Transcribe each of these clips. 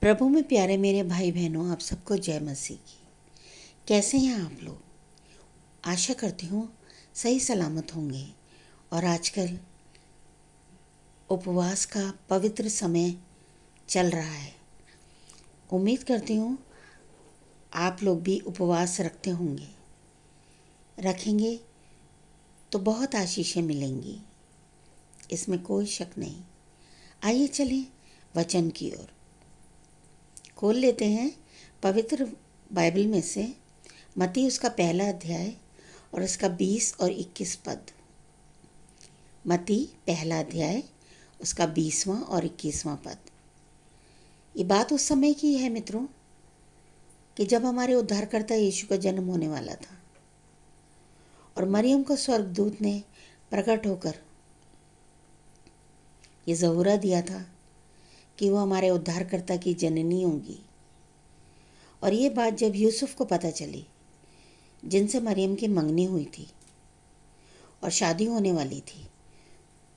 प्रभु में प्यारे मेरे भाई बहनों, आप सबको जय मसीह की। कैसे हैं आप लोग? आशा करती हूँ सही सलामत होंगे। और आजकल उपवास का पवित्र समय चल रहा है। उम्मीद करती हूँ आप लोग भी उपवास रखते होंगे। रखेंगे तो बहुत आशीषें मिलेंगी, इसमें कोई शक नहीं। आइए चलें वचन की ओर। खोल लेते हैं पवित्र बाइबल में से मत्ती उसका पहला अध्याय और उसका 20 और 21 पद। मत्ती पहला अध्याय उसका 20वां और 21वां पद। ये बात उस समय की है मित्रों कि जब हमारे उद्धारकर्ता यीशु का जन्म होने वाला था और मरियम को स्वर्गदूत ने प्रकट होकर ये ज़हूरा दिया था कि वो हमारे उद्धारकर्ता की जननी होंगी। और ये बात जब यूसुफ को पता चली, जिनसे मरियम की मंगनी हुई थी और शादी होने वाली थी,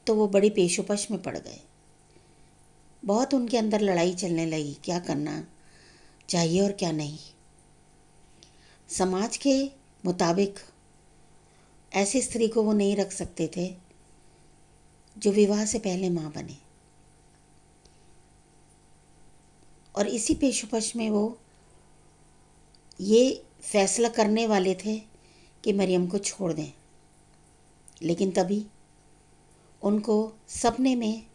तो वो बड़ी पेशोपश में पड़ गए। बहुत उनके अंदर लड़ाई चलने लगी, क्या करना चाहिए और क्या नहीं। समाज के मुताबिक ऐसी स्त्री को वो नहीं रख सकते थे जो विवाह से पहले माँ बने। और इसी पेशोपश में वो ये फैसला करने वाले थे कि मरियम को छोड़ दें। लेकिन तभी उनको सपने में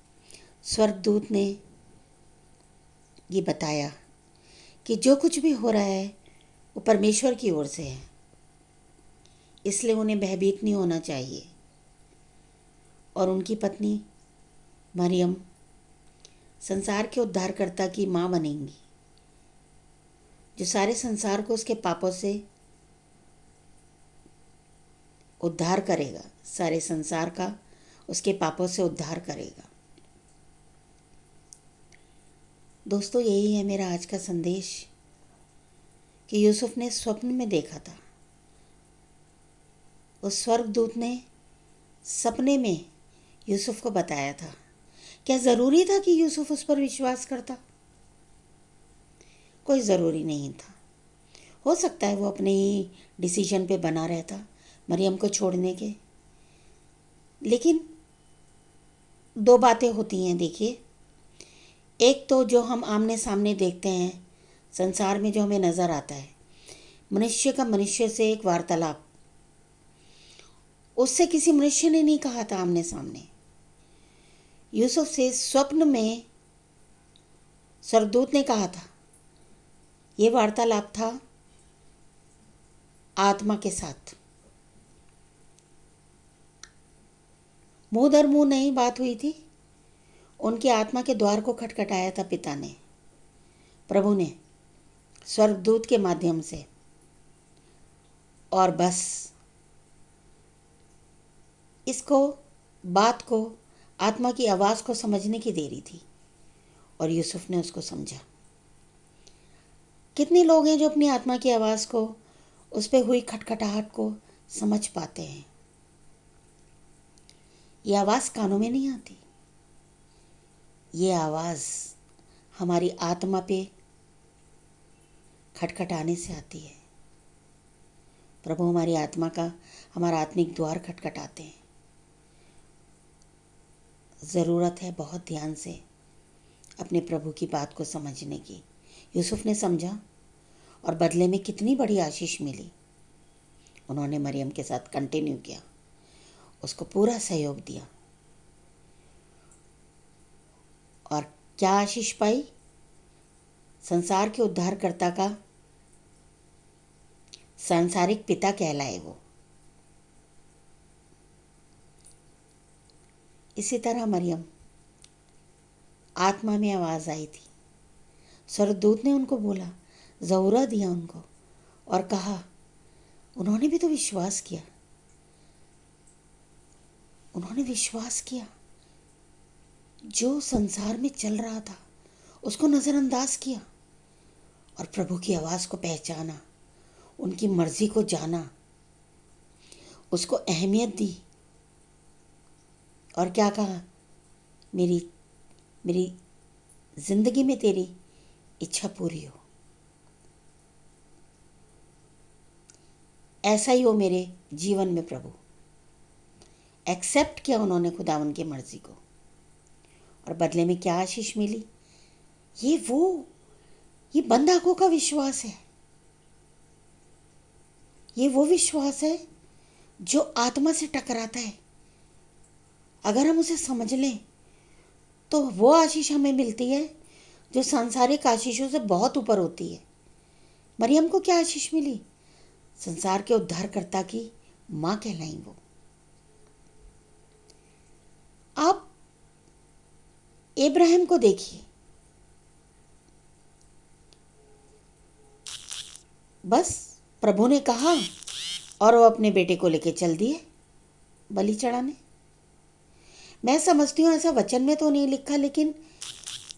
स्वर्गदूत ने ये बताया कि जो कुछ भी हो रहा है वो परमेश्वर की ओर से है, इसलिए उन्हें भयभीत नहीं होना चाहिए। और उनकी पत्नी मरियम संसार के उद्धारकर्ता की माँ बनेंगी, जो सारे संसार को उसके पापों से उद्धार करेगा, सारे संसार का उसके पापों से उद्धार करेगा। दोस्तों, यही है मेरा आज का संदेश कि यूसुफ ने स्वप्न में देखा था। उस स्वर्गदूत ने सपने में यूसुफ को बताया था। क्या ज़रूरी था कि यूसुफ उस पर विश्वास करता? कोई ज़रूरी नहीं था। हो सकता है वो अपने ही डिसीजन पे बना रहता मरियम को छोड़ने के। लेकिन दो बातें होती हैं। देखिए, एक तो जो हम आमने सामने देखते हैं संसार में, जो हमें नज़र आता है, मनुष्य का मनुष्य से एक वार्तालाप, उससे किसी मनुष्य ने नहीं कहा था आमने सामने। यूसुफ से स्वप्न में स्वर्गदूत ने कहा था। ये वार्तालाप था आत्मा के साथ। मुंह दर मुंह नहीं बात हुई थी। उनकी आत्मा के द्वार को खटखटाया था पिता ने, प्रभु ने, स्वर्गदूत के माध्यम से। और बस इसको, बात को, आत्मा की आवाज़ को समझने की देरी थी और यूसुफ ने उसको समझा। कितने लोग हैं जो अपनी आत्मा की आवाज़ को, उस पर हुई खटखटाहट को समझ पाते हैं? ये आवाज़ कानों में नहीं आती। ये आवाज़ हमारी आत्मा पे खटखटाने से आती है। प्रभु हमारी आत्मा का, हमारा आत्मिक द्वार खटखटाते हैं। ज़रूरत है बहुत ध्यान से अपने प्रभु की बात को समझने की। यूसुफ ने समझा और बदले में कितनी बड़ी आशीष मिली। उन्होंने मरियम के साथ कंटिन्यू किया, उसको पूरा सहयोग दिया। और क्या आशीष पाई? संसार के उद्धारकर्ता का सांसारिक पिता कहलाए वो। इसी तरह मरियम, आत्मा में आवाज़ आई थी। स्वर्गदूत ने उनको बोला, ज़हूरा दिया उनको और कहा। उन्होंने भी तो विश्वास किया। उन्होंने विश्वास किया। जो संसार में चल रहा था उसको नज़रअंदाज किया और प्रभु की आवाज़ को पहचाना, उनकी मर्ज़ी को जाना, उसको अहमियत दी। और क्या कहा? मेरी ज़िंदगी में तेरी इच्छा पूरी हो। ऐसा ही हो मेरे जीवन में प्रभु। एक्सेप्ट किया उन्होंने खुदावन की मर्जी को, और बदले में क्या आशीष मिली? ये बंद आंखों का विश्वास है। ये वो विश्वास है जो आत्मा से टकराता है। अगर हम उसे समझ लें तो वो आशीष हमें मिलती है जो सांसारिक आशीषों से बहुत ऊपर होती है। मरियम को क्या आशीष मिली? संसार के उद्धारकर्ता की माँ कहलाई वो। आप इब्राहिम को देखिए, बस प्रभु ने कहा और वो अपने बेटे को लेके चल दिए बलि चढ़ाने। मैं समझती हूँ ऐसा वचन में तो नहीं लिखा, लेकिन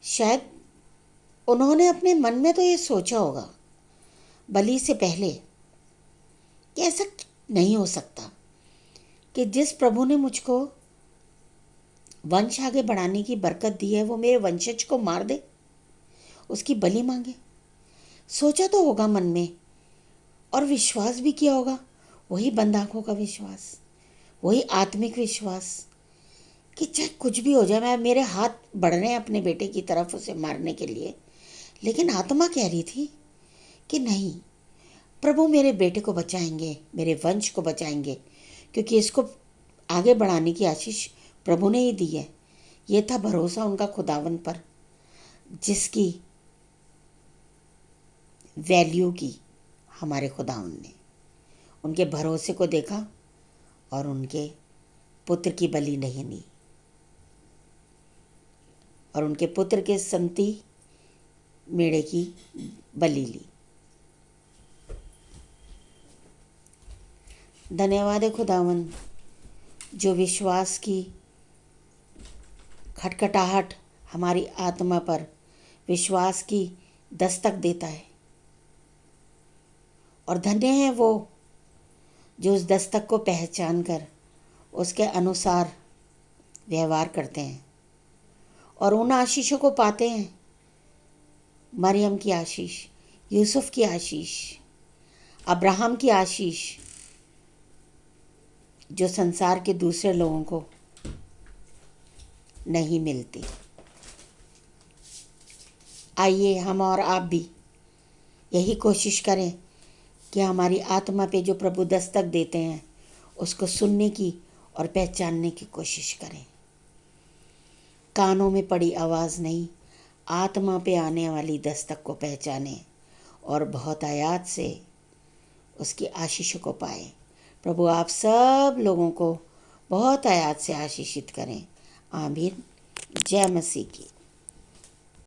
शायद उन्होंने अपने मन में तो ये सोचा होगा बलि से पहले कि ऐसा नहीं हो सकता कि जिस प्रभु ने मुझको वंश आगे बढ़ाने की बरकत दी है वो मेरे वंशज को मार दे, उसकी बलि मांगे। सोचा तो होगा मन में, और विश्वास भी किया होगा। वही बंद आँखों का विश्वास, वही आत्मिक विश्वास कि चाहे कुछ भी हो जाए, मेरे हाथ बढ़ रहे हैं अपने बेटे की तरफ उसे मारने के लिए, लेकिन आत्मा कह रही थी कि नहीं, प्रभु मेरे बेटे को बचाएंगे, मेरे वंश को बचाएंगे, क्योंकि इसको आगे बढ़ाने की आशीष प्रभु ने ही दी है। ये था भरोसा उनका खुदावन पर, जिसकी वैल्यू की हमारे खुदावन ने। उनके भरोसे को देखा और उनके पुत्र की बलि नहीं ली, और उनके पुत्र के संति मेढ़े की बलि ली। धन्यवाद है खुदावन जो विश्वास की खटखटाहट हमारी आत्मा पर विश्वास की दस्तक देता है, और धन्य है वो जो उस दस्तक को पहचान कर उसके अनुसार व्यवहार करते हैं और उन आशीषों को पाते हैं। मरियम की आशीष, यूसुफ की आशीष, अब्राहम की आशीष, जो संसार के दूसरे लोगों को नहीं मिलती। आइए हम और आप भी यही कोशिश करें कि हमारी आत्मा पे जो प्रभु दस्तक देते हैं उसको सुनने की और पहचानने की कोशिश करें। कानों में पड़ी आवाज़ नहीं, आत्मा पे आने वाली दस्तक को पहचानें और बहुत आयात से उसकी आशीषों को पाएं। प्रभु आप सब लोगों को बहुत आयात से आशीषित करें। आमीन। जय मसीह की।